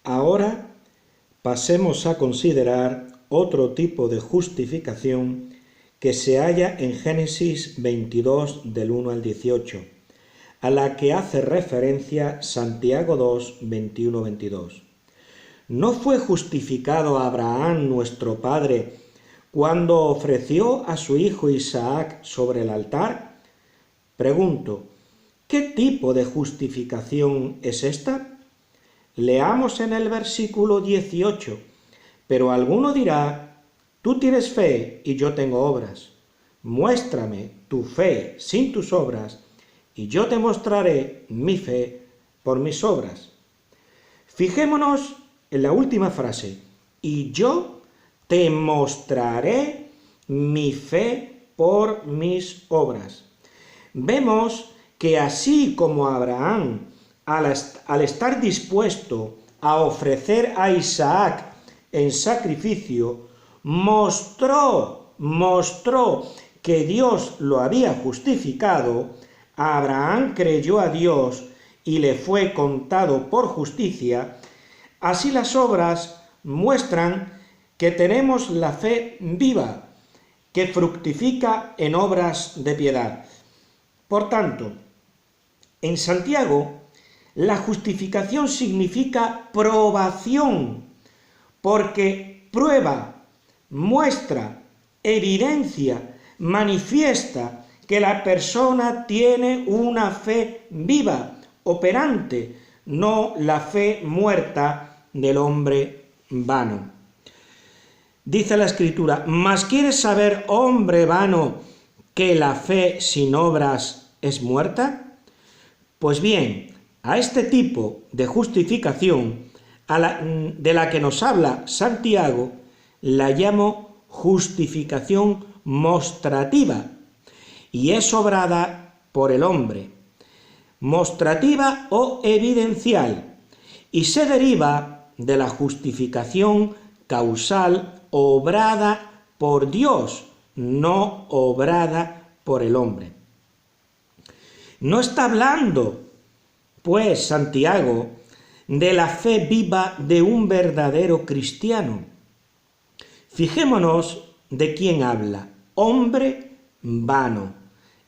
Ahora pasemos a considerar otro tipo de justificación que se halla en Génesis 22 del 1 al 18, a la que hace referencia Santiago 2, 21-22. ¿No fue justificado Abraham nuestro padre cuando ofreció a su hijo Isaac sobre el altar? Pregunto, ¿qué tipo de justificación es esta? Leamos en el versículo 18, pero alguno dirá, tú tienes fe y yo tengo obras. Muéstrame tu fe sin tus obras y yo te mostraré mi fe por mis obras. Fijémonos en la última frase, y yo te mostraré mi fe por mis obras. Vemos que así como Abraham, al estar dispuesto a ofrecer a Isaac en sacrificio, mostró que Dios lo había justificado, Abraham creyó a Dios y le fue contado por justicia. Así las obras muestran que tenemos la fe viva, que fructifica en obras de piedad. Por tanto, en Santiago, la justificación significa probación, porque prueba, muestra, evidencia, manifiesta que la persona tiene una fe viva, operante, no la fe muerta del hombre vano. Dice la Escritura, ¿mas quieres saber, hombre vano, que la fe sin obras es muerta? Pues bien, a este tipo de justificación de la que nos habla Santiago, la llamo justificación mostrativa, y es obrada por el hombre, mostrativa o evidencial, y se deriva de la justificación causal obrada por Dios, no obrada por el hombre. No está hablando, pues, Santiago, de la fe viva de un verdadero cristiano. Fijémonos de quién habla, hombre vano,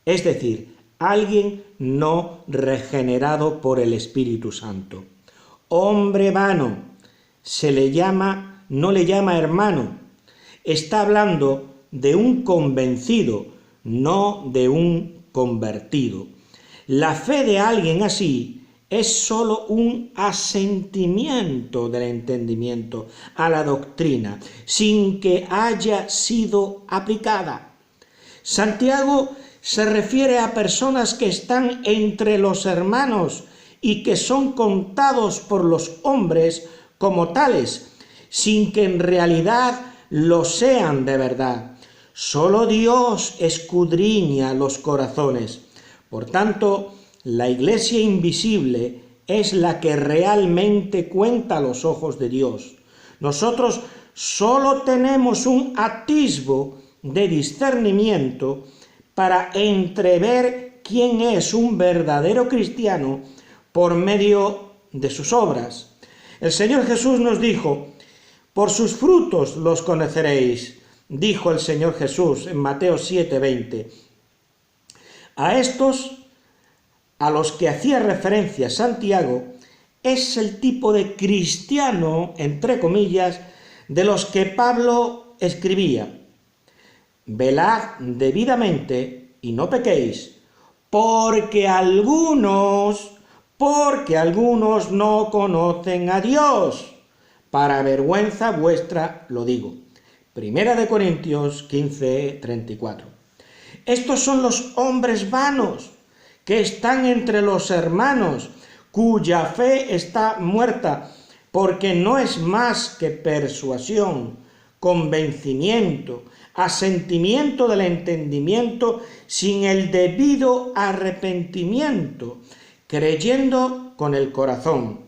es decir, alguien no regenerado por el Espíritu Santo. Hombre vano, no le llama hermano, está hablando de un convencido, no de un convertido. La fe de alguien así es sólo un asentimiento del entendimiento a la doctrina, sin que haya sido aplicada. Santiago se refiere a personas que están entre los hermanos y que son contados por los hombres como tales, sin que en realidad lo sean de verdad. Solo Dios escudriña los corazones. Por tanto, la iglesia invisible es la que realmente cuenta a los ojos de Dios. Nosotros solo tenemos un atisbo de discernimiento para entrever quién es un verdadero cristiano por medio de sus obras. El Señor Jesús nos dijo, por sus frutos los conoceréis, dijo el Señor Jesús en Mateo 7:20. A estos, a los que hacía referencia Santiago, es el tipo de cristiano, entre comillas, de los que Pablo escribía. Velad debidamente y no pequéis, porque algunos no conocen a Dios. Para vergüenza vuestra lo digo. 1 Corintios 15:34. Estos son los hombres vanos que están entre los hermanos, cuya fe está muerta, porque no es más que persuasión, convencimiento, asentimiento del entendimiento sin el debido arrepentimiento, creyendo con el corazón.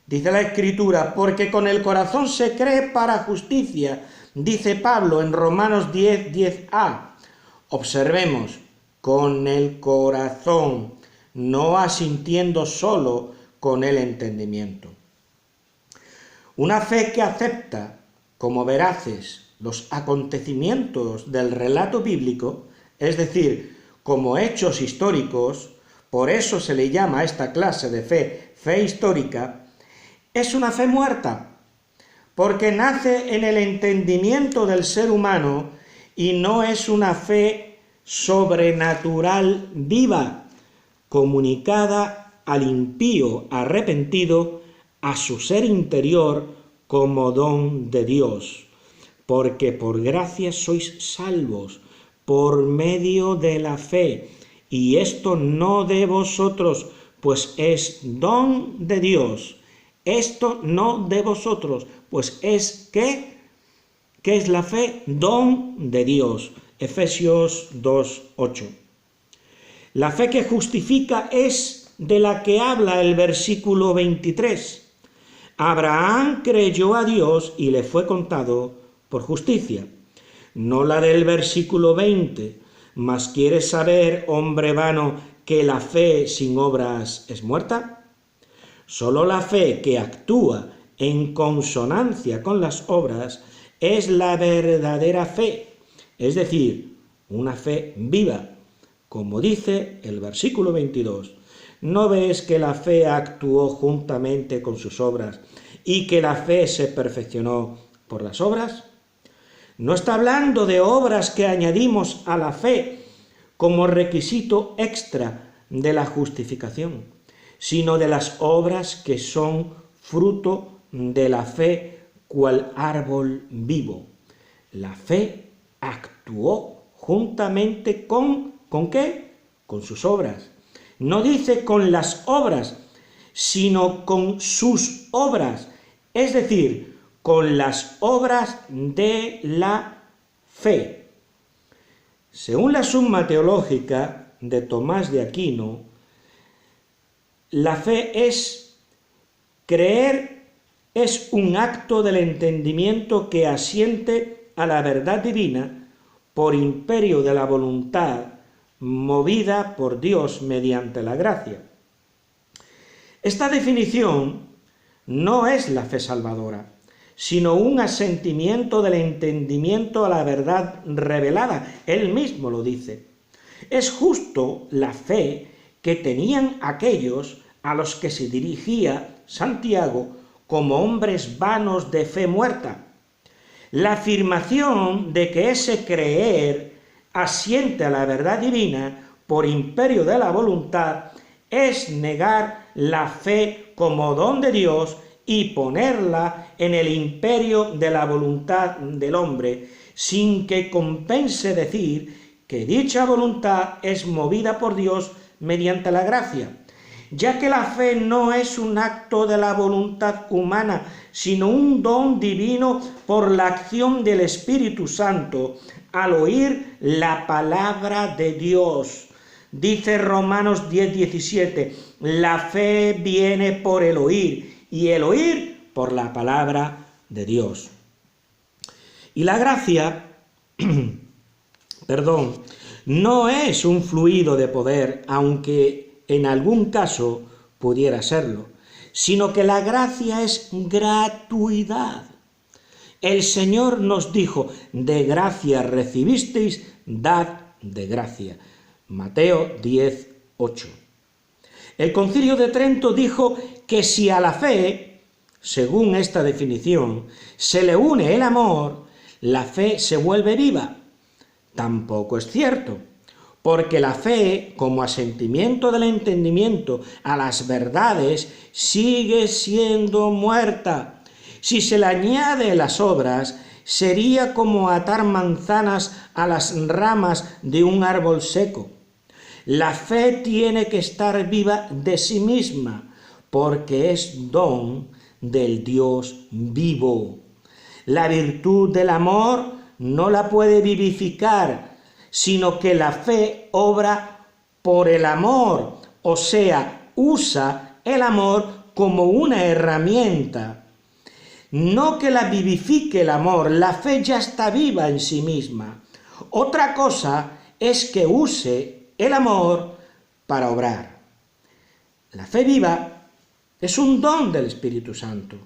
Dice la Escritura, porque con el corazón se cree para justicia, dice Pablo en Romanos 10:10a. Observemos, con el corazón, no asintiendo solo con el entendimiento. Una fe que acepta como veraces los acontecimientos del relato bíblico, es decir, como hechos históricos, por eso se le llama a esta clase de fe histórica, es una fe muerta, porque nace en el entendimiento del ser humano y no es una fe sobrenatural viva, comunicada al impío arrepentido a su ser interior como don de Dios, porque por gracia sois salvos por medio de la fe, y esto no de vosotros, pues es don de Dios. Esto no de vosotros, pues es ¿qué? ¿Qué es la fe? Don de Dios. Efesios 2:8. La fe que justifica es de la que habla el versículo 23. Abraham creyó a Dios y le fue contado por justicia. No la del versículo 20. ¿Mas quieres saber, hombre vano, que la fe sin obras es muerta? Solo la fe que actúa en consonancia con las obras es la verdadera fe, es decir, una fe viva, como dice el versículo 22. ¿No ves que la fe actuó juntamente con sus obras y que la fe se perfeccionó por las obras? No está hablando de obras que añadimos a la fe como requisito extra de la justificación, sino de las obras que son fruto de la fe cual árbol vivo. La fe actuó juntamente ¿con qué? Con sus obras. No dice con las obras, sino con sus obras, es decir, con las obras de la fe. Según la Summa Teológica de Tomás de Aquino, la fe es creer, es un acto del entendimiento que asiente a la verdad divina por imperio de la voluntad movida por Dios mediante la gracia. Esta definición no es la fe salvadora, sino un asentimiento del entendimiento a la verdad revelada. Él mismo lo dice. Es justo la fe que tenían aquellos a los que se dirigía Santiago como hombres vanos de fe muerta. La afirmación de que ese creer asiente a la verdad divina por imperio de la voluntad es negar la fe como don de Dios y ponerla en el imperio de la voluntad del hombre, sin que compense decir que dicha voluntad es movida por Dios mediante la gracia, ya que la fe no es un acto de la voluntad humana, sino un don divino por la acción del Espíritu Santo al oír la palabra de Dios. Dice Romanos 10:17, la fe viene por el oír, y el oír por la palabra de Dios. Y la gracia, no es un fluido de poder, aunque en algún caso pudiera serlo, sino que la gracia es gratuidad. El Señor nos dijo, de gracia recibisteis, dad de gracia. Mateo 10:8. El Concilio de Trento dijo que si a la fe, según esta definición, se le une el amor, la fe se vuelve viva. Tampoco es cierto, porque la fe, como asentimiento del entendimiento a las verdades, sigue siendo muerta. Si se le añade las obras, sería como atar manzanas a las ramas de un árbol seco. La fe tiene que estar viva de sí misma, porque es don del Dios vivo. La virtud del amor no la puede vivificar, sino que la fe obra por el amor, o sea, usa el amor como una herramienta. No que la vivifique el amor, la fe ya está viva en sí misma. Otra cosa es que use el amor para obrar. La fe viva es un don del Espíritu Santo,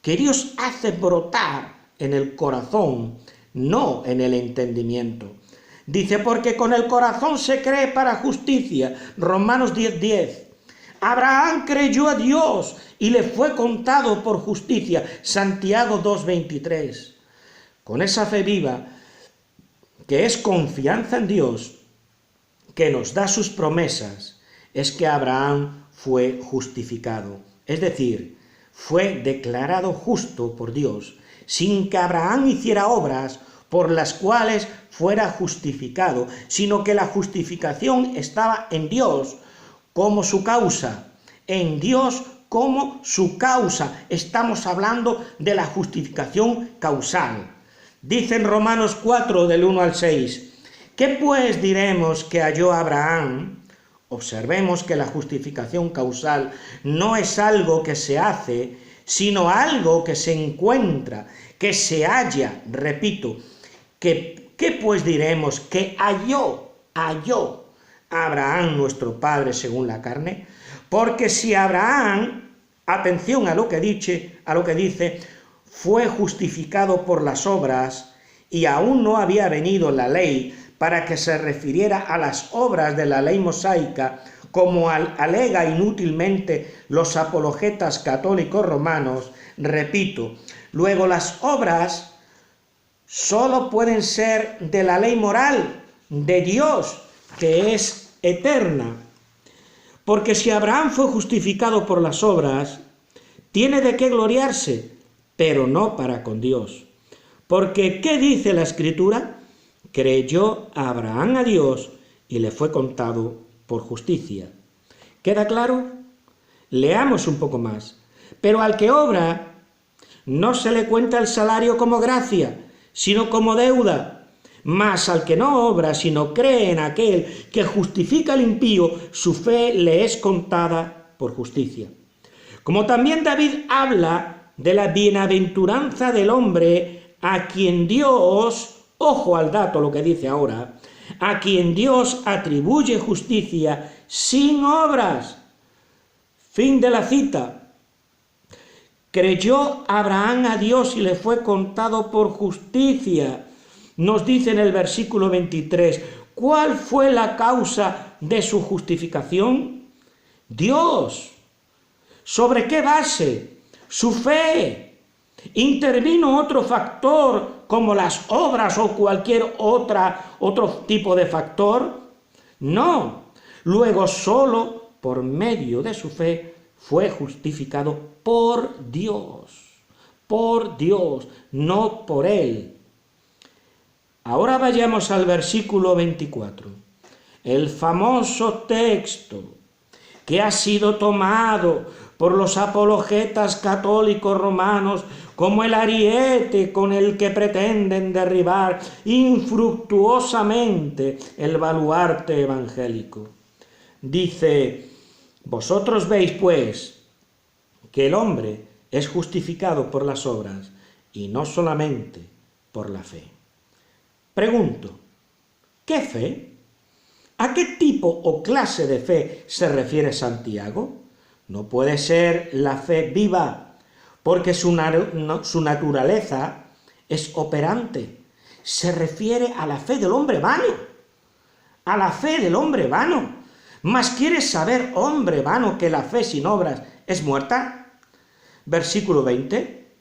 que Dios hace brotar en el corazón, no en el entendimiento. Dice, porque con el corazón se cree para justicia, Romanos 10:10. Abraham creyó a Dios y le fue contado por justicia, Santiago 2:23. Con esa fe viva, que es confianza en Dios, que nos da sus promesas, es que Abraham fue justificado. Es decir, fue declarado justo por Dios, sin que Abraham hiciera obras por las cuales fuera justificado, sino que la justificación estaba en Dios como su causa, en Dios como su causa. Estamos hablando de la justificación causal. Dice en Romanos 4, del 1 al 6, ¿qué pues diremos que halló Abraham? Observemos que la justificación causal no es algo que se hace, sino algo que se encuentra, que se halla, repito, ¿qué pues diremos que halló Abraham nuestro padre según la carne? Porque si Abraham, atención a lo que dice, fue justificado por las obras y aún no había venido la ley para que se refiriera a las obras de la ley mosaica, como alega inútilmente los apologetas católicos romanos, repito, luego las obras solo pueden ser de la ley moral de Dios, que es eterna. Porque si Abraham fue justificado por las obras, tiene de qué gloriarse, pero no para con Dios. Porque, ¿qué dice la Escritura? Creyó Abraham a Dios y le fue contado por justicia. ¿Queda claro? Leamos un poco más. Pero al que obra, no se le cuenta el salario como gracia, sino como deuda. Mas al que no obra, sino cree en aquel que justifica al impío, su fe le es contada por justicia. Como también David habla de la bienaventuranza del hombre a quien Dios, ojo al dato lo que dice ahora, a quien Dios atribuye justicia sin obras. Fin de la cita. Creyó Abraham a Dios y le fue contado por justicia. Nos dice en el versículo 23, ¿cuál fue la causa de su justificación? Dios. ¿Sobre qué base? Su fe. ¿Intervino otro factor como las obras o cualquier otro tipo de factor? No. Luego solo por medio de su fe fue justificado por Dios, no por él. Ahora vayamos al versículo 24, el famoso texto que ha sido tomado por los apologetas católicos romanos como el ariete con el que pretenden derribar infructuosamente el baluarte evangélico. Dice, vosotros veis pues que el hombre es justificado por las obras y no solamente por la fe. Pregunto, ¿qué fe? ¿A qué tipo o clase de fe se refiere Santiago? No puede ser la fe viva, porque su naturaleza es operante. Se refiere a la fe del hombre vano. A la fe del hombre vano. ¿Mas quieres saber, hombre vano, que la fe sin obras es muerta? Versículo 20.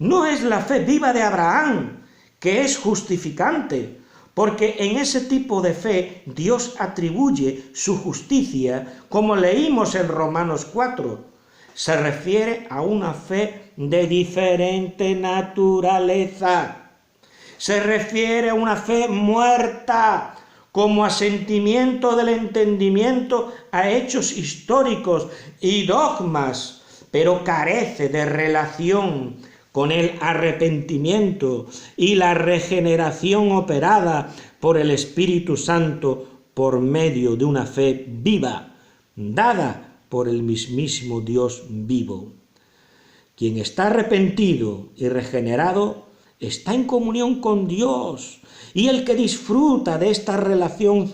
No es la fe viva de Abraham, que es justificante, porque en ese tipo de fe Dios atribuye su justicia, como leímos en Romanos 4. Se refiere a una fe de diferente naturaleza. Se refiere a una fe muerta, como asentimiento del entendimiento a hechos históricos y dogmas, pero carece de relación con el arrepentimiento y la regeneración operada por el Espíritu Santo por medio de una fe viva, dada por el mismísimo Dios vivo. Quien está arrepentido y regenerado está en comunión con Dios, y el que disfruta de esta relación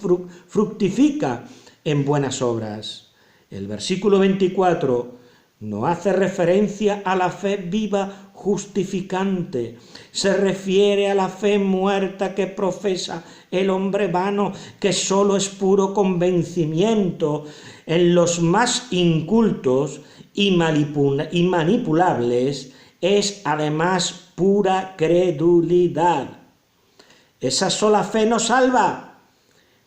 fructifica en buenas obras. El versículo 24 no hace referencia a la fe viva justificante, se refiere a la fe muerta que profesa el hombre vano, que solo es puro convencimiento en los más incultos y manipulables, es además pura credulidad. Esa sola fe nos salva.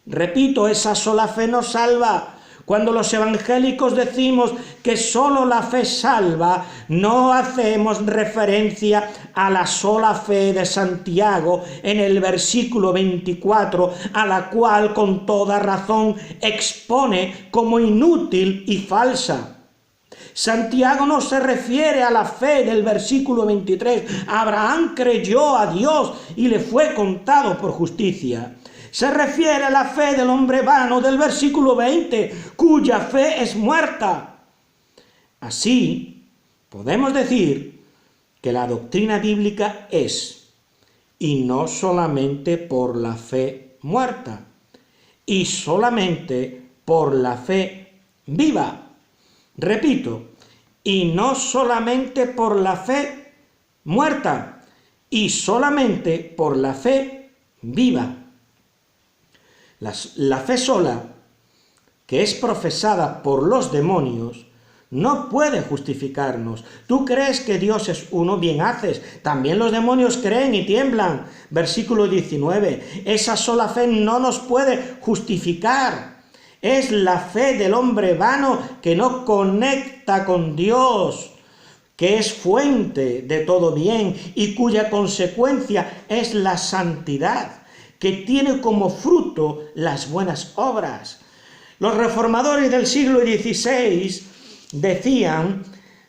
Repito, esa sola fe nos salva. Cuando los evangélicos decimos que solo la fe salva, no hacemos referencia a la sola fe de Santiago en el versículo 24, a la cual con toda razón expone como inútil y falsa. Santiago no se refiere a la fe del versículo 23, Abraham creyó a Dios y le fue contado por justicia. Se refiere a la fe del hombre vano del versículo 20, cuya fe es muerta. Así, podemos decir que la doctrina bíblica es, y no solamente por la fe muerta, y solamente por la fe viva. Repito, y no solamente por la fe muerta, y solamente por la fe viva. La fe sola, que es profesada por los demonios, no puede justificarnos. Tú crees que Dios es uno, bien haces. También los demonios creen y tiemblan. Versículo 19. Esa sola fe no nos puede justificar. Es la fe del hombre vano que no conecta con Dios, que es fuente de todo bien y cuya consecuencia es la santidad, que tiene como fruto las buenas obras. Los reformadores del siglo XVI decían,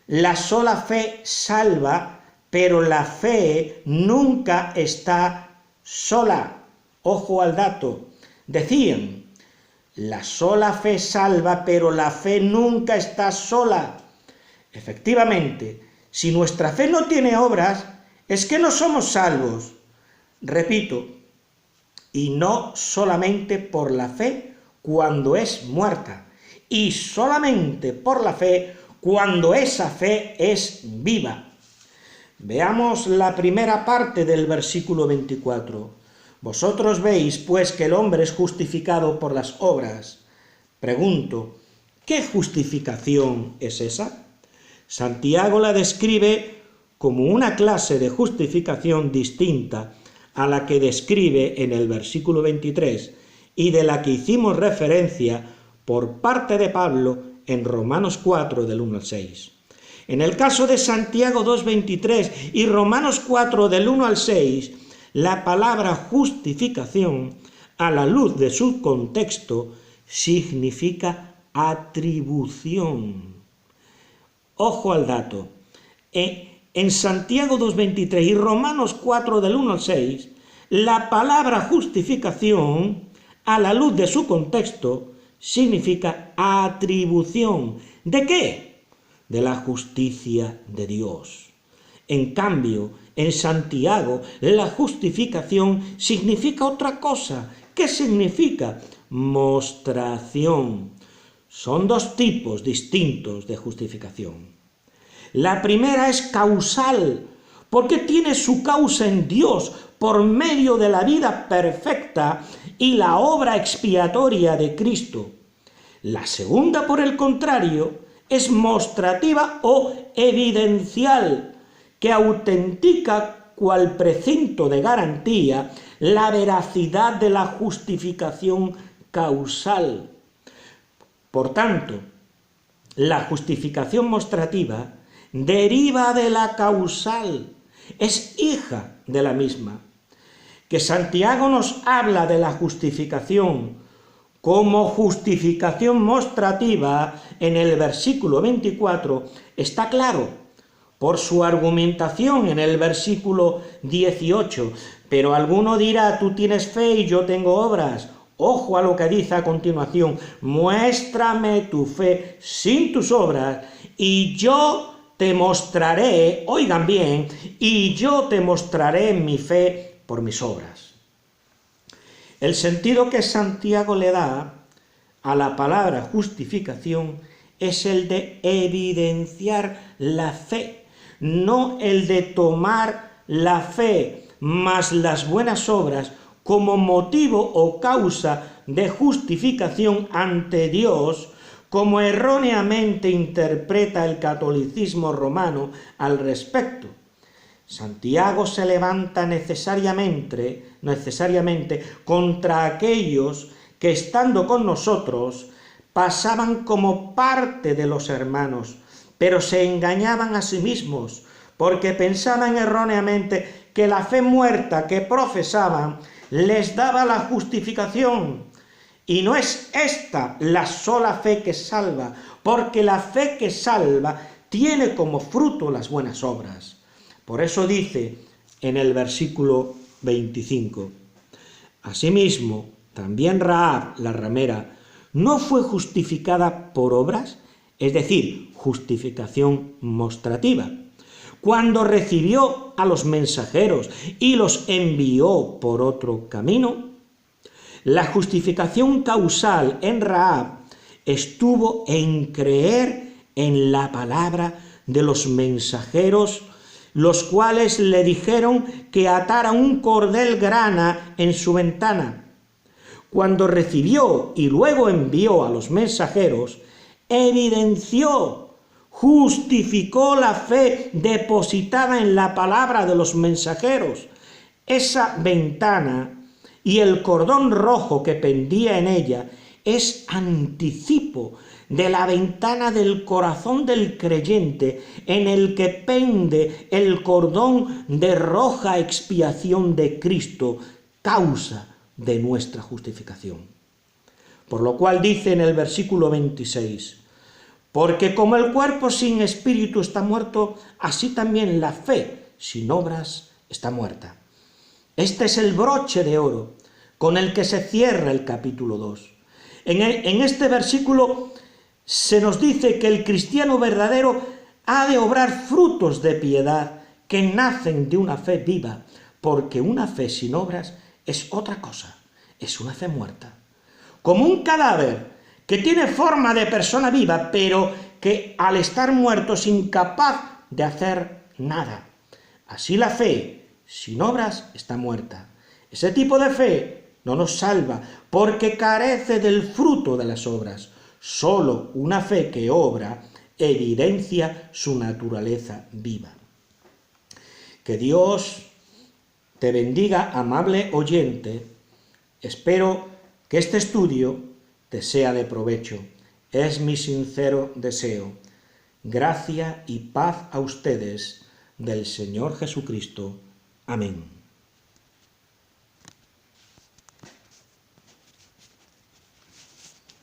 la sola fe salva, pero la fe nunca está sola. Ojo al dato. Decían, la sola fe salva, pero la fe nunca está sola. Efectivamente, si nuestra fe no tiene obras, es que no somos salvos. Repito, y no solamente por la fe cuando es muerta, y solamente por la fe cuando esa fe es viva. Veamos la primera parte del versículo 24. Vosotros veis, pues, que el hombre es justificado por las obras. Pregunto, ¿qué justificación es esa? Santiago la describe como una clase de justificación distinta a la que describe en el versículo 23 y de la que hicimos referencia por parte de Pablo en Romanos 4 del 1 al 6. En el caso de Santiago 2:23 y Romanos 4 del 1 al 6, la palabra justificación, a la luz de su contexto, significa atribución. Ojo al dato. En Santiago 2:23 y Romanos 4 del 1 al 6, la palabra justificación, a la luz de su contexto, significa atribución. ¿De qué? De la justicia de Dios. En cambio, en Santiago, la justificación significa otra cosa. ¿Qué significa? Mostración. Son dos tipos distintos de justificación. La primera es causal, porque tiene su causa en Dios por medio de la vida perfecta y la obra expiatoria de Cristo. La segunda, por el contrario, es mostrativa o evidencial, que autentica cual precinto de garantía la veracidad de la justificación causal. Por tanto, la justificación mostrativa deriva de la causal, es hija de la misma. Que Santiago nos habla de la justificación como justificación mostrativa en el versículo 24 está claro por su argumentación en el versículo 18. Pero alguno dirá, tú tienes fe y yo tengo obras. Ojo a lo que dice a continuación, muéstrame tu fe sin tus obras y yo te mostraré, oigan bien, y yo te mostraré mi fe por mis obras. El sentido que Santiago le da a la palabra justificación es el de evidenciar la fe, no el de tomar la fe más las buenas obras como motivo o causa de justificación ante Dios, como erróneamente interpreta el catolicismo romano al respecto. Santiago se levanta necesariamente contra aquellos que, estando con nosotros, pasaban como parte de los hermanos, pero se engañaban a sí mismos, porque pensaban erróneamente que la fe muerta que profesaban les daba la justificación. Y no es esta la sola fe que salva, porque la fe que salva tiene como fruto las buenas obras. Por eso dice en el versículo 25, asimismo, también Rahab, la ramera, no fue justificada por obras, es decir, justificación mostrativa, cuando recibió a los mensajeros y los envió por otro camino. La justificación causal en Rahab estuvo en creer en la palabra de los mensajeros, los cuales le dijeron que atara un cordel grana en su ventana. Cuando recibió y luego envió a los mensajeros, evidenció, justificó la fe depositada en la palabra de los mensajeros. Esa ventana y el cordón rojo que pendía en ella es anticipo de la ventana del corazón del creyente, en el que pende el cordón de roja expiación de Cristo, causa de nuestra justificación. Por lo cual dice en el versículo 26, porque como el cuerpo sin espíritu está muerto, así también la fe sin obras está muerta. Este es el broche de oro con el que se cierra el capítulo 2. En este versículo se nos dice que el cristiano verdadero ha de obrar frutos de piedad que nacen de una fe viva, porque una fe sin obras es otra cosa, es una fe muerta. Como un cadáver que tiene forma de persona viva, pero que al estar muerto es incapaz de hacer nada. Así la fe sin obras está muerta. Ese tipo de fe no nos salva, porque carece del fruto de las obras. Solo una fe que obra evidencia su naturaleza viva. Que Dios te bendiga, amable oyente. Espero que este estudio te sea de provecho. Es mi sincero deseo. Gracia y paz a ustedes del Señor Jesucristo. Amén.